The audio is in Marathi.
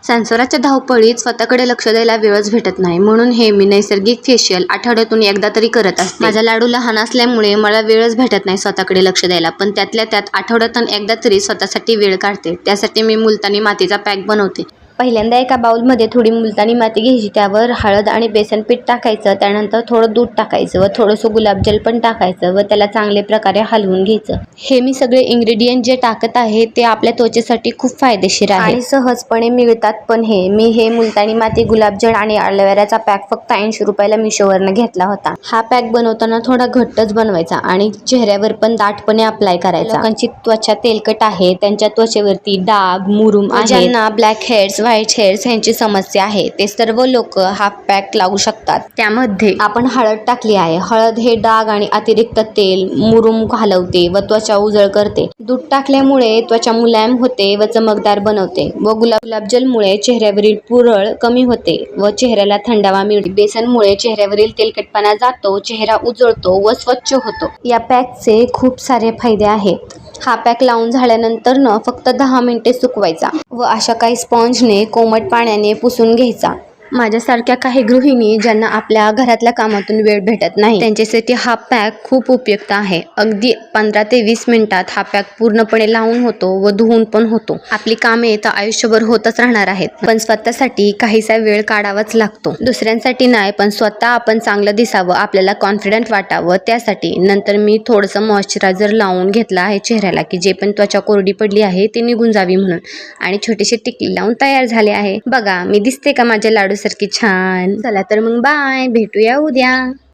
संसाराच्या धावपळीत स्वतःकडे लक्ष द्यायला वेळच भेटत नाही, म्हणून हे मी नैसर्गिक फेशियल आठवड्यातून एकदा तरी करत असते. माझा लाडू लहान असल्यामुळे मला वेळच भेटत नाही स्वतःकडे लक्ष द्यायला, पण त्यातल्या त्यात आठवड्यातून एकदा तरी स्वतःसाठी वेळ काढते. त्यासाठी मी मुलतानी मातीचा पॅक बनवते. पहिल्यांदा एका बाउलमध्ये थोडी मुलतानी माती घ्यायची, त्यावर हळद आणि बेसन पीठ टाकायचं, त्यानंतर थोडं दूध टाकायचं व थोडंसं गुलाबजल पण टाकायचं व त्याला चांगल्या प्रकारे हलवून घ्यायचं. हे मी सगळे इन्ग्रेडियंट जे टाकत आहे ते आपल्या त्वचेसाठी खूप फायदेशीर आहे आणि सहजपणे मिळतात पण. मी हे मुलतानी माती, गुलाबजल आणि ॲलोवेराचा पॅक फक्त 80 रुपयाला मिशोवरनं घेतला होता. हा पॅक बनवताना थोडा घट्टच बनवायचा आणि चेहऱ्यावर पण दाटपणे अप्लाय करायचा. लोकांची त्वचा तेलकट आहे, त्यांच्या त्वचेवरती डाग, मुरूम आहे, ज्यांना ब्लॅक हेड्स, व्हाईट हेड्स यांची समस्या आहे, ते सर्व लोक हा पॅक लावू शकतात. त्यामध्ये आपण हळद टाकली आहे. हळद हे डाग आणि अतिरिक्त तेल, मुरूम घालवते व त्वचा उजळ करते. दूध टाकल्यामुळे त्वचा मुलायम होते व चमकदार बनवते व गुलाबजलमुळे चेहऱ्यावरील पुरळ कमी होते व चेहऱ्याला थंडावा मिळते. बेसनमुळे चेहऱ्यावरील तेलकटपणा जातो, चेहरा उजळतो व स्वच्छ होतो. या पॅकचे खूप सारे फायदे आहेत. हा पॅक लावून झाल्यानंतर फक्त 10 मिनिटे सुकवायचा व अशा काही स्पॉंजने कोमट पाण्याने पुसून घ्यायचा. माझ्यासारख्या काही गृहिणी ज्यांना आपल्या घरातल्या कामातून वेळ भेटत नाही, त्यांच्यासाठी हा पॅक खूप उपयुक्त आहे. अगदी 15 ते 20 मिनिटात हा पॅक पूर्णपणे लावून होतो व धुवून पण होतो. आपली कामे तर आयुष्यभर होतच राहणार आहेत, पण स्वतःसाठी काहीसा वेळ काढावाच लागतो. दुसऱ्यांसाठी नाही, पण स्वतः आपण चांगलं दिसावं, आपल्याला कॉन्फिडंट वाटावं त्यासाठी. नंतर मी थोडंसं मॉइश्चरायझर लावून घेतलं आहे चेहऱ्याला, की जे पण त्वचा कोरडी पडली आहे ती निघून जावी म्हणून, आणि छोटीशी टिकली लावून तयार झाले आहे. बघा मी दिसते का माझ्या लाडू सारखी छान? चला तर मग बाय, भेटूया उद्या.